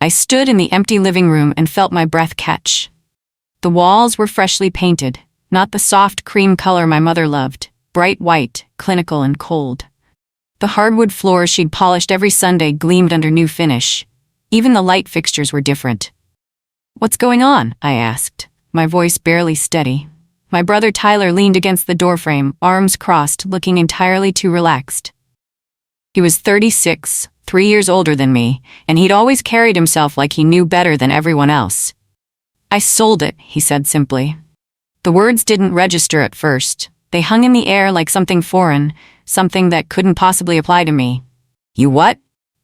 I stood in the empty living room and felt my breath catch. The walls were freshly painted, not the soft cream color my mother loved, bright white, clinical and cold. The hardwood floors she'd polished every Sunday gleamed under new finish. Even the light fixtures were different. "What's going on?" I asked, my voice barely steady. My brother Tyler leaned against the doorframe, arms crossed, looking entirely too relaxed. He was 36, 3 years older than me, and he'd always carried himself like he knew better than everyone else. "I sold it," he said simply. The words didn't register at first. They hung in the air like something foreign, something that couldn't possibly apply to me. "You what?"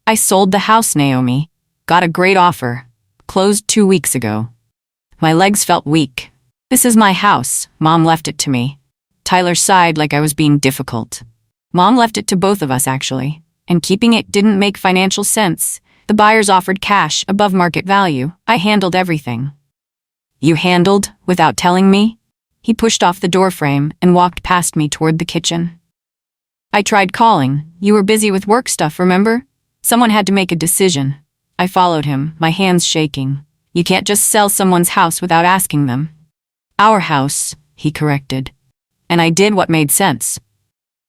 "I sold the house, Naomi. Got a great offer. Closed 2 weeks ago." My legs felt weak. "This is my house. Mom left it to me." Tyler sighed like I was being difficult. "Mom left it to both of us, actually. And keeping it didn't make financial sense. The buyers offered cash above market value. I handled everything." "You handled without telling me?" He pushed off the doorframe and walked past me toward the kitchen. "I tried calling. You were busy with work stuff, remember? Someone had to make a decision." I followed him, my hands shaking. "You can't just sell someone's house without asking them." "Our house," he corrected. And I did what made sense.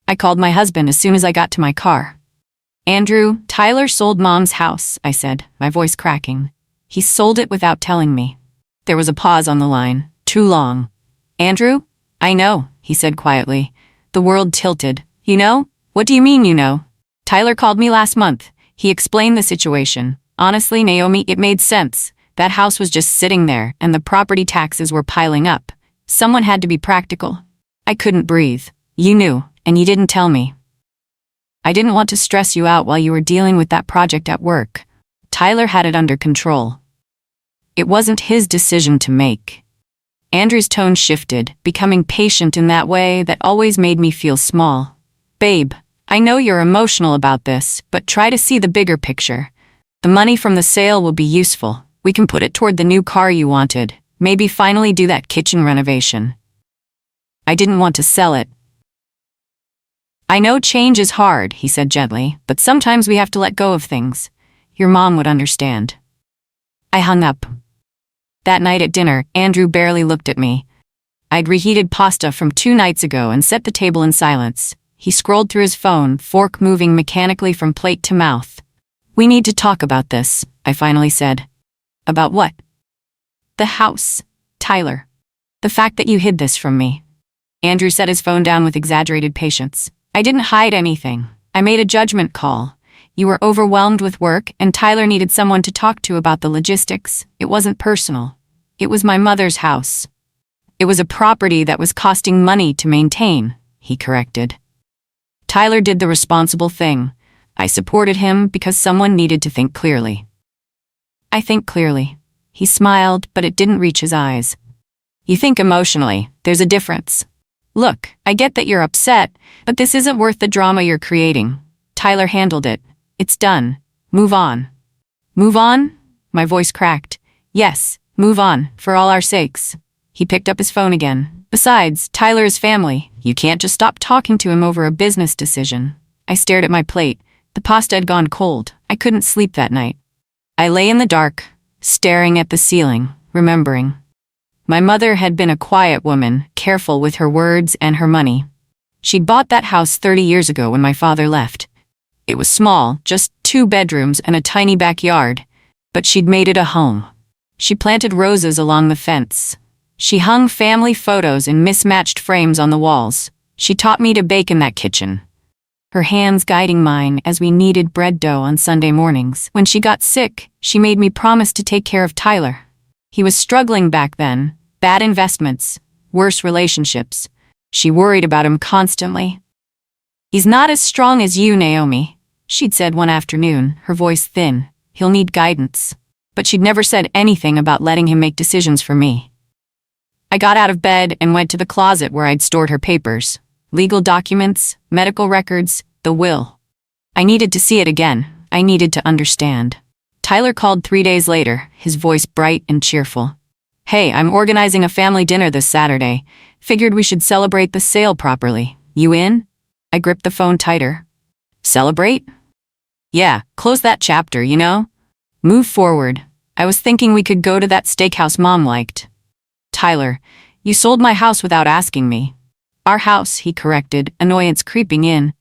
I called my husband as soon as I got to my car. "Andrew, Tyler sold Mom's house," I said, my voice cracking. "He sold it without telling me." There was a pause on the line, too long. "Andrew?" "I know," he said quietly. The world tilted. "You know? What do you mean you know?" "Tyler called me last month. He explained the situation. Honestly, Naomi, it made sense. That house was just sitting there, and the property taxes were piling up. Someone had to be practical." I couldn't breathe. "You knew, and you didn't tell me." "I didn't want to stress you out while you were dealing with that project at work." Tyler had it under control. It wasn't his decision to make. Andrew's tone shifted, becoming patient in that way that always made me feel small. "Babe, I know you're emotional about this, but try to see the bigger picture. The money from the sale will be useful. We can put it toward the new car you wanted. Maybe finally do that kitchen renovation." I didn't want to sell it. "I know change is hard," he said gently, "but sometimes we have to let go of things. Your mom would understand." I hung up. That night at dinner, Andrew barely looked at me. I'd reheated pasta from 2 nights ago and set the table in silence. He scrolled through his phone, fork moving mechanically from plate to mouth. "We need to talk about this," I finally said. "About what?" "The house, Tyler. The fact that you hid this from me." Andrew set his phone down with exaggerated patience. "I didn't hide anything. I made a judgment call. You were overwhelmed with work, and Tyler needed someone to talk to about the logistics. It wasn't personal. It was my mother's house. It was a property that was costing money to maintain," he corrected. Tyler did the responsible thing. I supported him because someone needed to think clearly. "I think clearly." He smiled, but it didn't reach his eyes. "You think emotionally. There's a difference. Look, I get that you're upset, but this isn't worth the drama you're creating. Tyler handled it. It's done. Move on." "Move on?" My voice cracked. "Yes, move on, for all our sakes." He picked up his phone again. "Besides, Tyler is family. You can't just stop talking to him over a business decision." I stared at my plate. The pasta had gone cold. I couldn't sleep that night. I lay in the dark, staring at the ceiling, remembering. My mother had been a quiet woman, careful with her words and her money. She'd bought that house 30 years ago when my father left. It was small, just 2 bedrooms and a tiny backyard, but she'd made it a home. She planted roses along the fence. She hung family photos in mismatched frames on the walls. She taught me to bake in that kitchen, her hands guiding mine as we kneaded bread dough on Sunday mornings. When she got sick, she made me promise to take care of Tyler. He was struggling back then, bad investments, worse relationships. She worried about him constantly. "He's not as strong as you, Naomi," she'd said one afternoon, her voice thin. "He'll need guidance." But she'd never said anything about letting him make decisions for me. I got out of bed and went to the closet where I'd stored her papers. Legal documents, medical records, the will. I needed to see it again. I needed to understand. Tyler called 3 days later, his voice bright and cheerful. "Hey, I'm organizing a family dinner this Saturday. Figured we should celebrate the sale properly. You in?" I gripped the phone tighter. "Celebrate?" "Yeah, close that chapter, you know?" Move forward. I was thinking we could go to that steakhouse Mom liked. Tyler, you sold my house without asking me. Our house, he corrected, annoyance creeping in.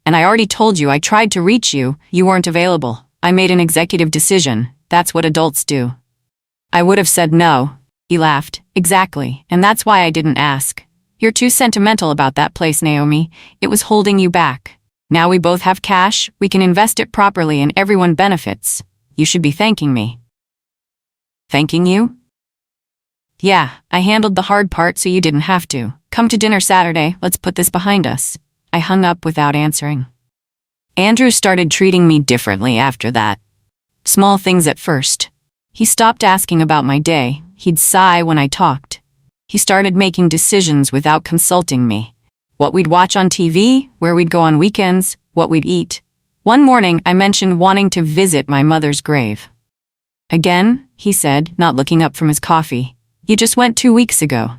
And I already told you I tried to reach you, you weren't available. I made an executive decision, that's what adults do. I would have said no. He laughed. Exactly, and that's why I didn't ask. You're too sentimental about that place, Naomi. It was holding you back. Now we both have cash, we can invest it properly and everyone benefits. You should be thanking me. Thanking you? Yeah, I handled the hard part so you didn't have to. Come to dinner Saturday, let's put this behind us. I hung up without answering. Andrew started treating me differently after that. Small things at first. He stopped asking about my day, he'd sigh when I talked. He started making decisions without consulting me. What we'd watch on TV, where we'd go on weekends, what we'd eat. One morning, I mentioned wanting to visit my mother's grave. Again, he said, not looking up from his coffee. You just went 2 weeks ago.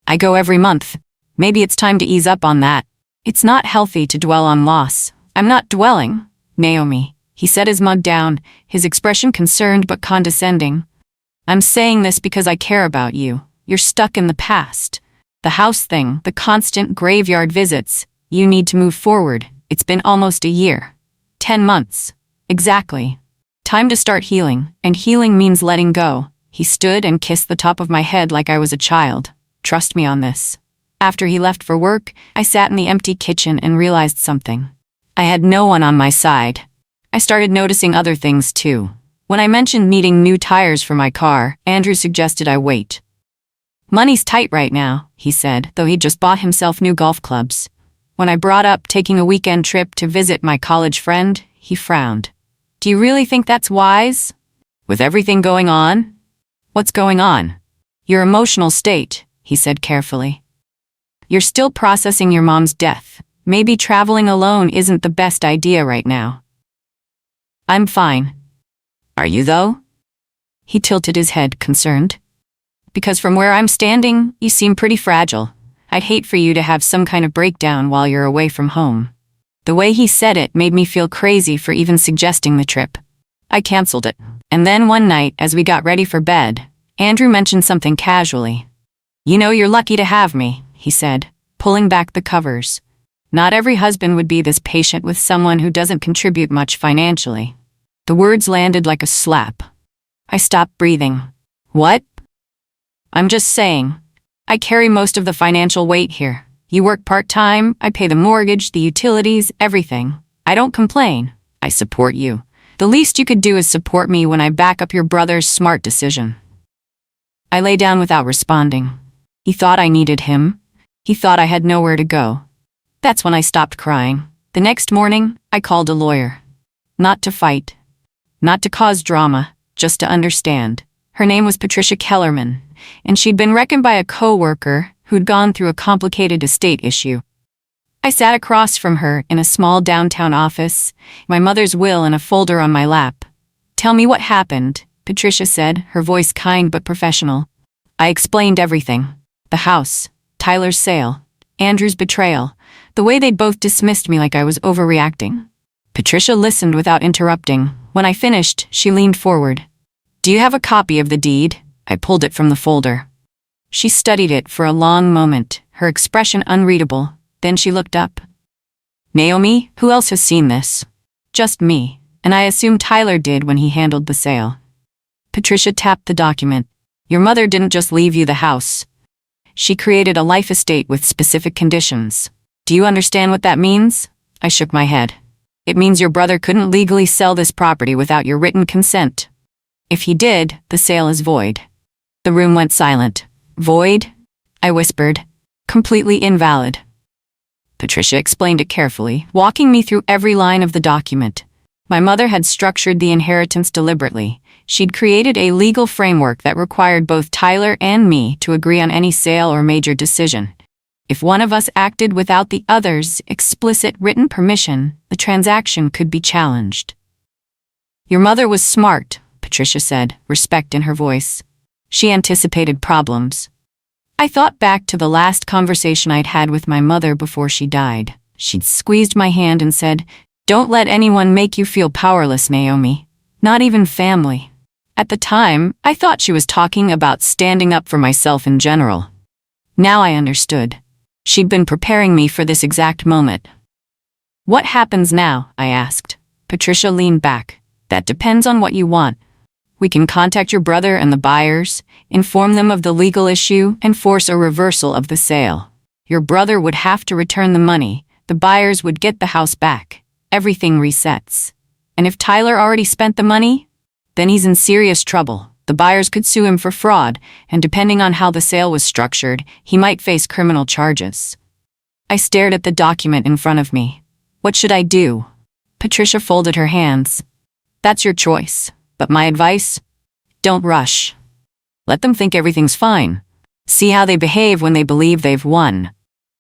I go every month. Maybe it's time to ease up on that. It's not healthy to dwell on loss. I'm not dwelling, Naomi. He set his mug down, his expression concerned but condescending. I'm saying this because I care about you. You're stuck in the past. The house thing, the constant graveyard visits. You need to move forward. It's been almost a year. 10 months. Exactly. Time to start healing, and healing means letting go. He stood and kissed the top of my head like I was a child. Trust me on this. After he left for work, I sat in the empty kitchen and realized something. I had no one on my side. I started noticing other things too. When I mentioned needing new tires for my car, Andrew suggested I wait. Money's tight right now, he said, though he'd just bought himself new golf clubs. When I brought up taking a weekend trip to visit my college friend, he frowned. Do you really think that's wise? With everything going on? What's going on? Your emotional state, he said carefully. You're still processing your mom's death. Maybe traveling alone isn't the best idea right now. I'm fine. Are you though? He tilted his head, concerned. Because from where I'm standing, you seem pretty fragile. I'd hate for you to have some kind of breakdown while you're away from home. The way he said it made me feel crazy for even suggesting the trip. I canceled it. And then one night, as we got ready for bed, Andrew mentioned something casually. You know you're lucky to have me, he said, pulling back the covers. Not every husband would be this patient with someone who doesn't contribute much financially. The words landed like a slap. I stopped breathing. What? I'm just saying. I carry most of the financial weight here. You work part-time, I pay the mortgage, the utilities, everything. I don't complain. I support you. The least you could do is support me when I back up your brother's smart decision. I lay down without responding. He thought I needed him. He thought I had nowhere to go. That's when I stopped crying. The next morning, I called a lawyer. Not to fight. Not to cause drama, just to understand. Her name was Patricia Kellerman, and she'd been reckoned by a co-worker who'd gone through a complicated estate issue. I sat across from her in a small downtown office, my mother's will in a folder on my lap. Tell me what happened, Patricia said, her voice kind but professional. I explained everything. The house, Tyler's sale, Andrew's betrayal, the way they'd both dismissed me like I was overreacting. Patricia listened without interrupting. When I finished, she leaned forward. Do you have a copy of the deed? I pulled it from the folder. She studied it for a long moment, her expression unreadable. Then she looked up. Naomi, who else has seen this? Just me, and I assume Tyler did when he handled the sale. Patricia tapped the document. Your mother didn't just leave you the house. She created a life estate with specific conditions. Do you understand what that means? I shook my head. It means your brother couldn't legally sell this property without your written consent. If he did, the sale is void. The room went silent. Void? I whispered. Completely invalid. Patricia explained it carefully, walking me through every line of the document. My mother had structured the inheritance deliberately. She'd created a legal framework that required both Tyler and me to agree on any sale or major decision. If one of us acted without the other's explicit written permission, the transaction could be challenged. Your mother was smart, Patricia said, respect in her voice. She anticipated problems. I thought back to the last conversation I'd had with my mother before she died. She'd squeezed my hand and said, Don't let anyone make you feel powerless, Naomi. Not even family. At the time, I thought she was talking about standing up for myself in general. Now I understood. She'd been preparing me for this exact moment. What happens now? I asked. Patricia leaned back. That depends on what you want. We can contact your brother and the buyers, inform them of the legal issue, and force a reversal of the sale. Your brother would have to return the money. The buyers would get the house back. Everything resets. And if Tyler already spent the money, then he's in serious trouble. The buyers could sue him for fraud, and depending on how the sale was structured, he might face criminal charges. I stared at the document in front of me. What should I do? Patricia folded her hands. That's your choice, but my advice? Don't rush. Let them think everything's fine. See how they behave when they believe they've won.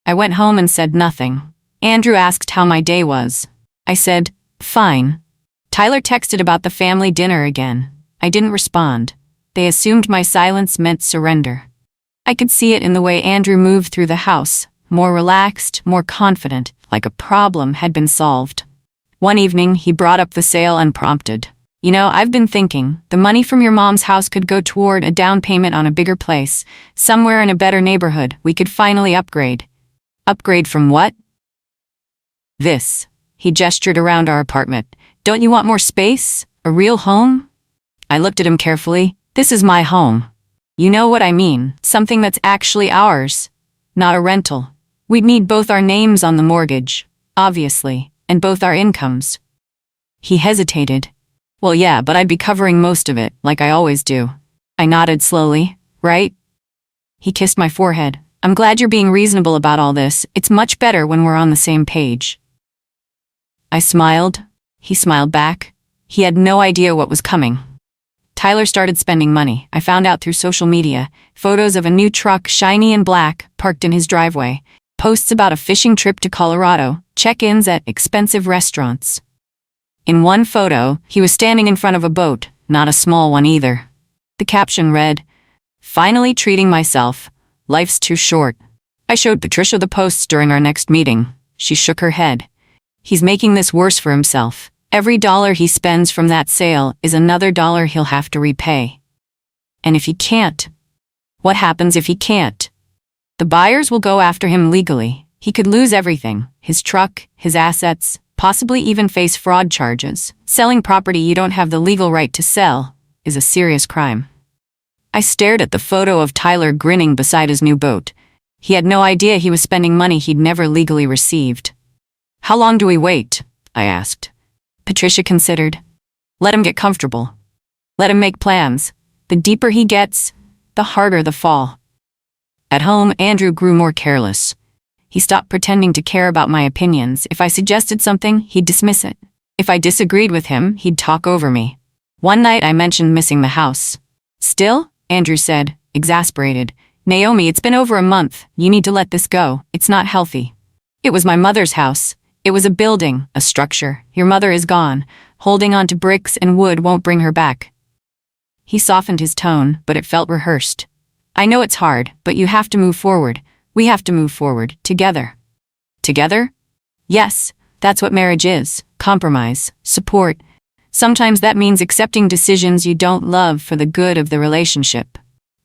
I went home and said nothing. Andrew asked how my day was. I said, fine. Tyler texted about the family dinner again. I didn't respond. They assumed my silence meant surrender. I could see it in the way Andrew moved through the house, more relaxed, more confident, like a problem had been solved. One evening, he brought up the sale unprompted. You know, I've been thinking, the money from your mom's house could go toward a down payment on a bigger place, somewhere in a better neighborhood. We could finally upgrade. Upgrade from what? This. He gestured around our apartment. Don't you want more space? A real home? I looked at him carefully. This is my home. You know what I mean, something that's actually ours, not a rental. We'd need both our names on the mortgage, obviously, and both our incomes. He hesitated. Well, yeah, but I'd be covering most of it, like I always do. I nodded slowly. Right? He kissed my forehead. I'm glad you're being reasonable about all this. It's much better when we're on the same page. I smiled. He smiled back. He had no idea what was coming. Tyler started spending money. I found out through social media. Photos of a new truck, shiny and black, parked in his driveway. Posts about a fishing trip to Colorado. Check-ins at expensive restaurants. In one photo, he was standing in front of a boat, not a small one either. The caption read, "Finally treating myself. Life's too short." I showed Patricia the posts during our next meeting. She shook her head. He's making this worse for himself. Every dollar he spends from that sale is another dollar he'll have to repay. And if he can't? What happens if he can't? The buyers will go after him legally. He could lose everything, his truck, his assets, possibly even face fraud charges. Selling property you don't have the legal right to sell is a serious crime. I stared at the photo of Tyler grinning beside his new boat. He had no idea he was spending money he'd never legally received. How long do we wait? I asked. Patricia considered. Let him get comfortable. Let him make plans. The deeper he gets, the harder the fall. At home, Andrew grew more careless. He stopped pretending to care about my opinions. If I suggested something, he'd dismiss it. If I disagreed with him, he'd talk over me. One night I mentioned missing the house. Still? Andrew said, exasperated. Naomi, it's been over a month. You need to let this go. It's not healthy. It was my mother's house. It was a building, a structure. Your mother is gone. Holding on to bricks and wood won't bring her back. He softened his tone, but it felt rehearsed. I know it's hard, but you have to move forward. We have to move forward, together. Together? Yes, that's what marriage is. Compromise, support. Sometimes that means accepting decisions you don't love for the good of the relationship.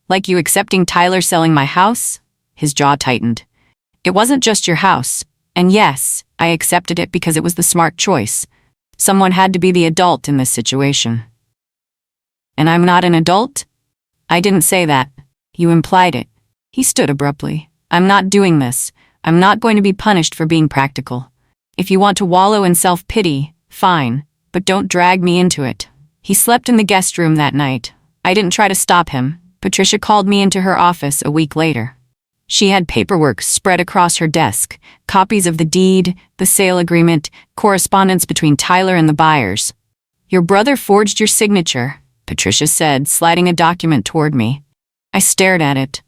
Like you accepting Tyler selling my house? His jaw tightened. It wasn't just your house. And yes, I accepted it because it was the smart choice. Someone had to be the adult in this situation. And I'm not an adult? I didn't say that. You implied it. He stood abruptly. I'm not doing this. I'm not going to be punished for being practical. If you want to wallow in self-pity, fine, but don't drag me into it. He slept in the guest room that night. I didn't try to stop him. Patricia called me into her office a week later. She had paperwork spread across her desk, copies of the deed, the sale agreement, correspondence between Tyler and the buyers. Your brother forged your signature, Patricia said, sliding a document toward me. I stared at it.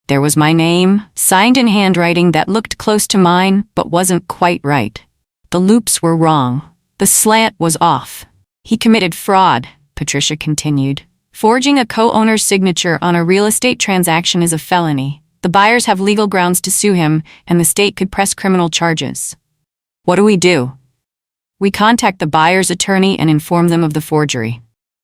There was my name, signed in handwriting that looked close to mine, but wasn't quite right. The loops were wrong. The slant was off. He committed fraud, Patricia continued. Forging a co-owner's signature on a real estate transaction is a felony. The buyers have legal grounds to sue him, and the state could press criminal charges. What do we do? We contact the buyer's attorney and inform them of the forgery.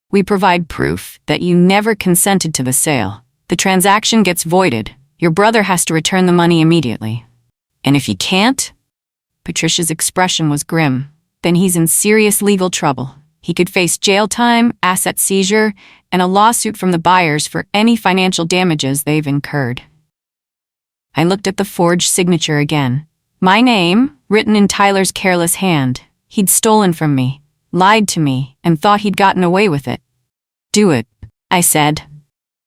We provide proof that you never consented to the sale. The transaction gets voided. Your brother has to return the money immediately. And if he can't? Patricia's expression was grim. Then he's in serious legal trouble. He could face jail time, asset seizure, and a lawsuit from the buyers for any financial damages they've incurred. I looked at the forged signature again. My name, written in Tyler's careless hand. He'd stolen from me, lied to me, and thought he'd gotten away with it. Do it, I said.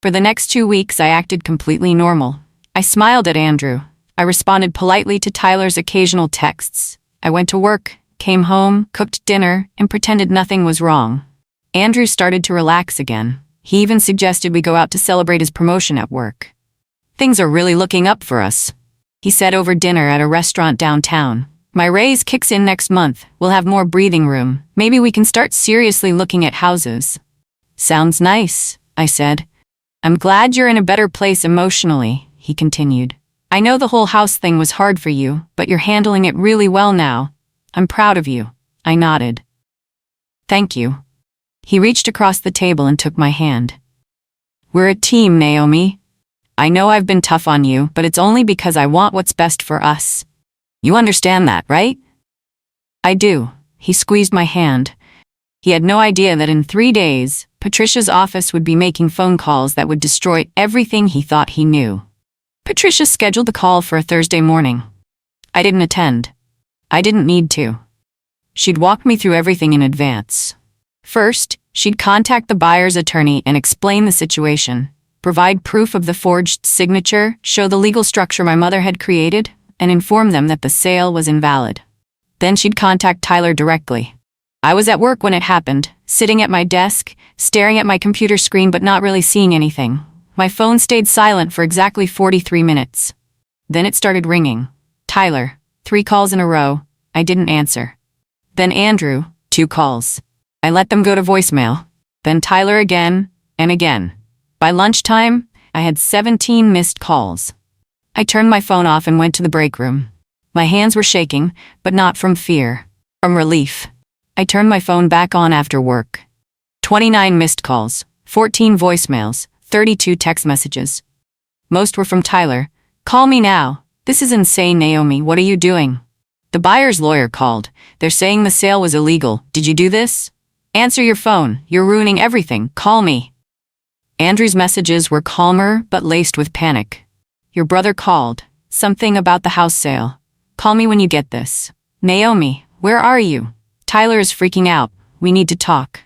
For the next 2 weeks, I acted completely normal. I smiled at Andrew. I responded politely to Tyler's occasional texts. I went to work, came home, cooked dinner, and pretended nothing was wrong. Andrew started to relax again. He even suggested we go out to celebrate his promotion at work. Things are really looking up for us, he said over dinner at a restaurant downtown. My raise kicks in next month. We'll have more breathing room. Maybe we can start seriously looking at houses. Sounds nice, I said. I'm glad you're in a better place emotionally, he continued. I know the whole house thing was hard for you, but you're handling it really well now. I'm proud of you. I nodded. Thank you. He reached across the table and took my hand. We're a team, Naomi. I know I've been tough on you, but it's only because I want what's best for us. You understand that, right? I do. He squeezed my hand. He had no idea that in 3 days, Patricia's office would be making phone calls that would destroy everything he thought he knew. Patricia scheduled the call for a Thursday morning. I didn't attend. I didn't need to. She'd walk me through everything in advance. First, she'd contact the buyer's attorney and explain the situation, provide proof of the forged signature, show the legal structure my mother had created, and inform them that the sale was invalid. Then she'd contact Tyler directly. I was at work when it happened, sitting at my desk, staring at my computer screen but not really seeing anything. My phone stayed silent for exactly 43 minutes. Then it started ringing. Tyler, 3 calls in a row. I didn't answer. Then Andrew, 2 calls. I let them go to voicemail. Then Tyler again, and again. By lunchtime, I had 17 missed calls. I turned my phone off and went to the break room. My hands were shaking, but not from fear, from relief. I turned my phone back on after work. 29 missed calls, 14 voicemails, 32 text messages. Most were from Tyler. Call me now. This is insane, Naomi. What are you doing? The buyer's lawyer called. They're saying the sale was illegal. Did you do this? Answer your phone. You're ruining everything. Call me. Andrew's messages were calmer but laced with panic. Your brother called. Something about the house sale. Call me when you get this. Naomi, where are you? Tyler is freaking out. We need to talk.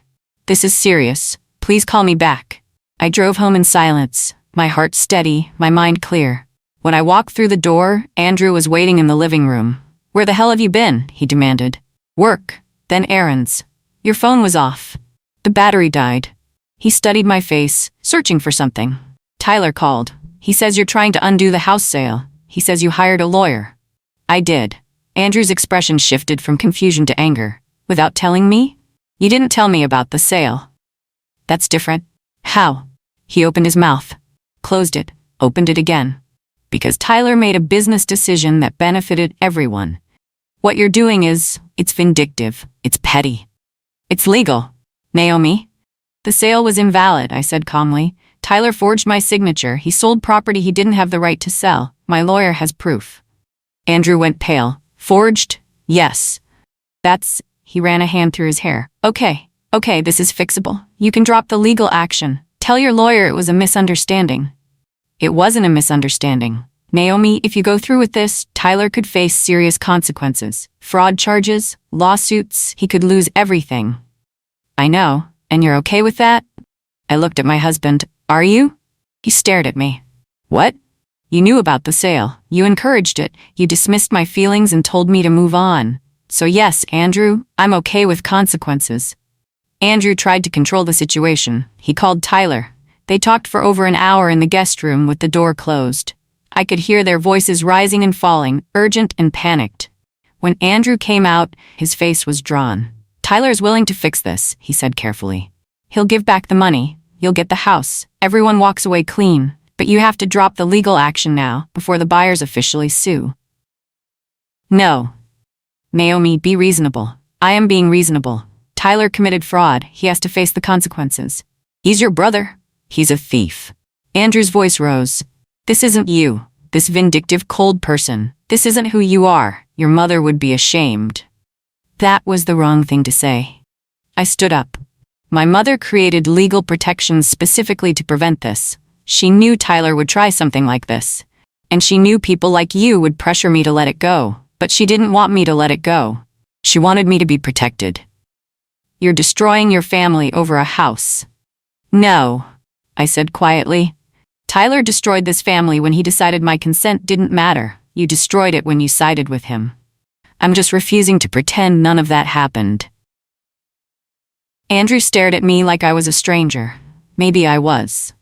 This is serious. Please call me back. I drove home in silence, my heart steady, my mind clear. When I walked through the door, Andrew was waiting in the living room. Where the hell have you been? He demanded. Work, then errands. Your phone was off. The battery died. He studied my face, searching for something. Tyler called. He says you're trying to undo the house sale. He says you hired a lawyer. I did. Andrew's expression shifted from confusion to anger. Without telling me? You didn't tell me about the sale. That's different. How? He opened his mouth, closed it, opened it again. Because Tyler made a business decision that benefited everyone. What you're doing it's vindictive, it's petty. It's legal. Naomi? The sale was invalid, I said calmly. Tyler forged my signature. He sold property he didn't have the right to sell. My lawyer has proof. Andrew went pale. Forged? Yes. He ran a hand through his hair. Okay, this is fixable. You can drop the legal action. Tell your lawyer it was a misunderstanding. It wasn't a misunderstanding. Naomi, if you go through with this, Tyler could face serious consequences. Fraud charges, lawsuits, he could lose everything. I know, and you're okay with that? I looked at my husband. Are you? He stared at me. What? You knew about the sale. You encouraged it. You dismissed my feelings and told me to move on. So yes, Andrew, I'm okay with consequences. Andrew tried to control the situation. He called Tyler. They talked for over an hour in the guest room with the door closed. I could hear their voices rising and falling, urgent and panicked. When Andrew came out, his face was drawn. Tyler's willing to fix this, he said carefully. He'll give back the money. You'll get the house. Everyone walks away clean. But you have to drop the legal action now, before the buyers officially sue. No. Naomi, be reasonable. I am being reasonable. Tyler committed fraud. He has to face the consequences. He's your brother. He's a thief. Andrew's voice rose. This isn't you, this vindictive, cold person. This isn't who you are. Your mother would be ashamed. That was the wrong thing to say. I stood up. My mother created legal protections specifically to prevent this. She knew Tyler would try something like this. And she knew people like you would pressure me to let it go. But she didn't want me to let it go. She wanted me to be protected. You're destroying your family over a house. No, I said quietly. Tyler destroyed this family when he decided my consent didn't matter. You destroyed it when you sided with him. I'm just refusing to pretend none of that happened. Andrew stared at me like I was a stranger. Maybe I was.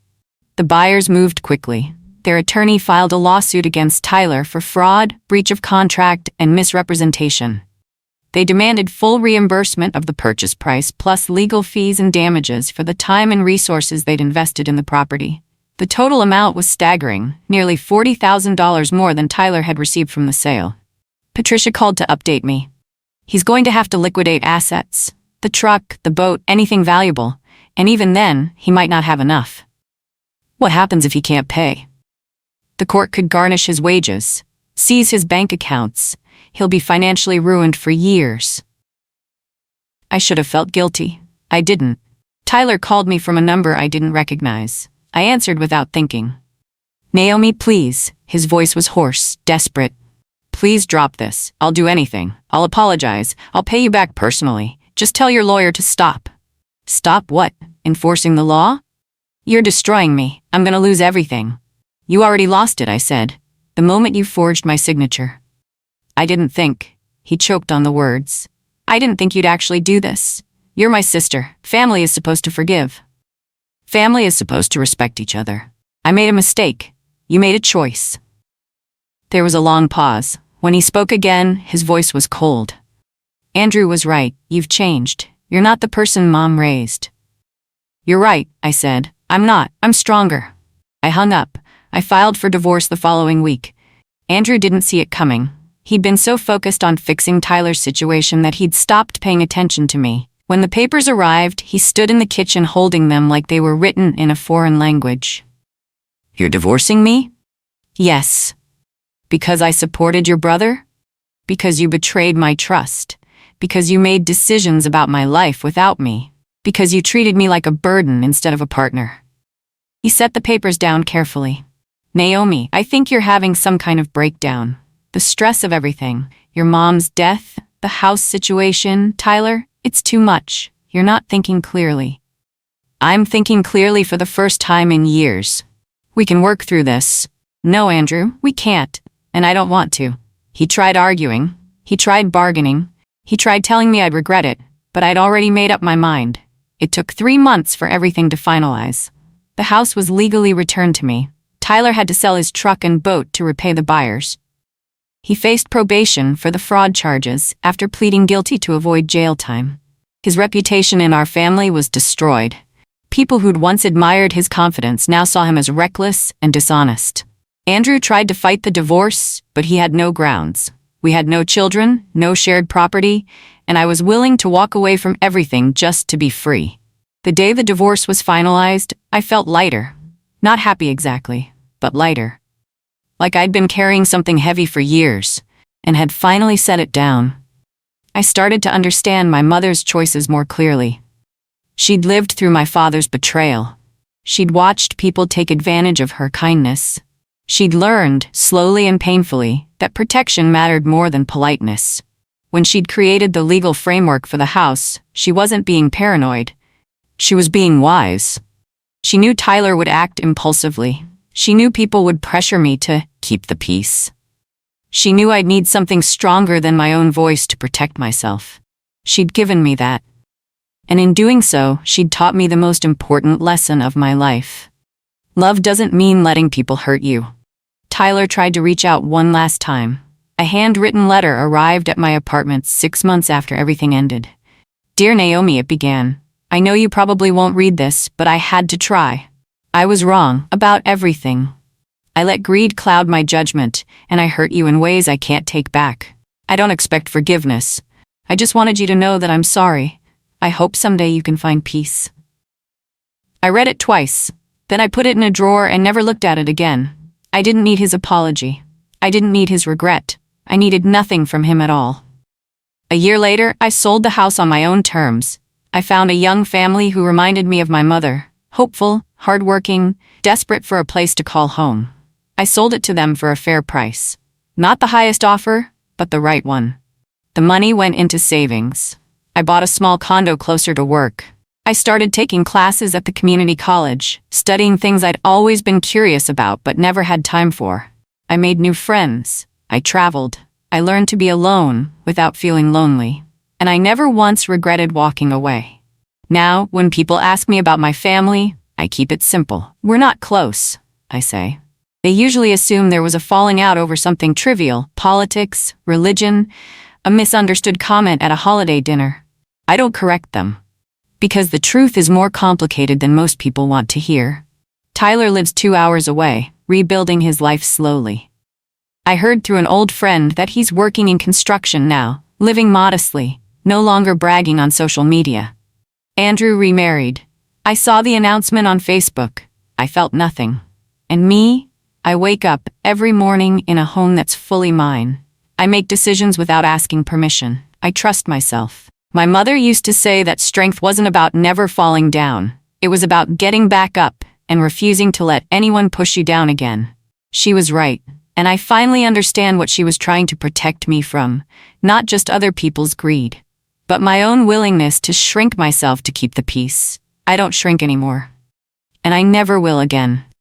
The buyers moved quickly. Their attorney filed a lawsuit against Tyler for fraud, breach of contract, and misrepresentation. They demanded full reimbursement of the purchase price plus legal fees and damages for the time and resources they'd invested in the property. The total amount was staggering, nearly $40,000 more than Tyler had received from the sale. Patricia called to update me. He's going to have to liquidate assets. The truck, the boat, anything valuable. And even then, he might not have enough. What happens if he can't pay? The court could garnish his wages, seize his bank accounts. He'll be financially ruined for years. I should have felt guilty. I didn't. Tyler called me from a number I didn't recognize. I answered without thinking. Naomi, please. His voice was hoarse, desperate. Please drop this. I'll do anything. I'll apologize. I'll pay you back personally. Just tell your lawyer to stop. Stop what? Enforcing the law? You're destroying me. I'm gonna lose everything. You already lost it, I said, the moment you forged my signature. I didn't think. He choked on the words. I didn't think you'd actually do this. You're my sister. Family is supposed to forgive. Family is supposed to respect each other. I made a mistake. You made a choice. There was a long pause. When he spoke again, his voice was cold. Andrew was right. You've changed. You're not the person Mom raised. You're right, I said. I'm not. I'm stronger. I hung up. I filed for divorce the following week. Andrew didn't see it coming. He'd been so focused on fixing Tyler's situation that he'd stopped paying attention to me. When the papers arrived, he stood in the kitchen holding them like they were written in a foreign language. You're divorcing me? Yes. Because I supported your brother? Because you betrayed my trust? Because you made decisions about my life without me? Because you treated me like a burden instead of a partner? He set the papers down carefully. Naomi, I think you're having some kind of breakdown. The stress of everything. Your mom's death, the house situation, Tyler, it's too much. You're not thinking clearly. I'm thinking clearly for the first time in years. We can work through this. No, Andrew, we can't. And I don't want to. He tried arguing. He tried bargaining. He tried telling me I'd regret it, but I'd already made up my mind. It took 3 months for everything to finalize. The house was legally returned to me. Tyler had to sell his truck and boat to repay the buyers. He faced probation for the fraud charges after pleading guilty to avoid jail time. His reputation in our family was destroyed. People who'd once admired his confidence now saw him as reckless and dishonest. Andrew tried to fight the divorce, but he had no grounds. We had no children, no shared property, and I was willing to walk away from everything just to be free. The day the divorce was finalized, I felt lighter. Not happy exactly, but lighter. Like I'd been carrying something heavy for years, and had finally set it down. I started to understand my mother's choices more clearly. She'd lived through my father's betrayal. She'd watched people take advantage of her kindness. She'd learned, slowly and painfully, that protection mattered more than politeness. When she'd created the legal framework for the house, she wasn't being paranoid. She was being wise. She knew Tyler would act impulsively. She knew people would pressure me to keep the peace. She knew I'd need something stronger than my own voice to protect myself. She'd given me that. And in doing so, she'd taught me the most important lesson of my life. Love doesn't mean letting people hurt you. Tyler tried to reach out one last time. A handwritten letter arrived at my apartment 6 months after everything ended. Dear Naomi, it began. I know you probably won't read this, but I had to try. I was wrong about everything. I let greed cloud my judgment, and I hurt you in ways I can't take back. I don't expect forgiveness. I just wanted you to know that I'm sorry. I hope someday you can find peace." I read it twice. Then I put it in a drawer and never looked at it again. I didn't need his apology. I didn't need his regret. I needed nothing from him at all. A year later, I sold the house on my own terms. I found a young family who reminded me of my mother, hopeful, hardworking, desperate for a place to call home. I sold it to them for a fair price. Not the highest offer, but the right one. The money went into savings. I bought a small condo closer to work. I started taking classes at the community college, studying things I'd always been curious about but never had time for. I made new friends. I traveled. I learned to be alone without feeling lonely. And I never once regretted walking away. Now, when people ask me about my family, I keep it simple. "We're not close," I say. They usually assume there was a falling out over something trivial, politics, religion, a misunderstood comment at a holiday dinner. I don't correct them. Because the truth is more complicated than most people want to hear. Tyler lives 2 hours away, rebuilding his life slowly. I heard through an old friend that he's working in construction now, living modestly, no longer bragging on social media. Andrew remarried. I saw the announcement on Facebook. I felt nothing. And me? I wake up every morning in a home that's fully mine. I make decisions without asking permission. I trust myself. My mother used to say that strength wasn't about never falling down. It was about getting back up and refusing to let anyone push you down again. She was right, and I finally understand what she was trying to protect me from, not just other people's greed, but my own willingness to shrink myself to keep the peace. I don't shrink anymore. And I never will again.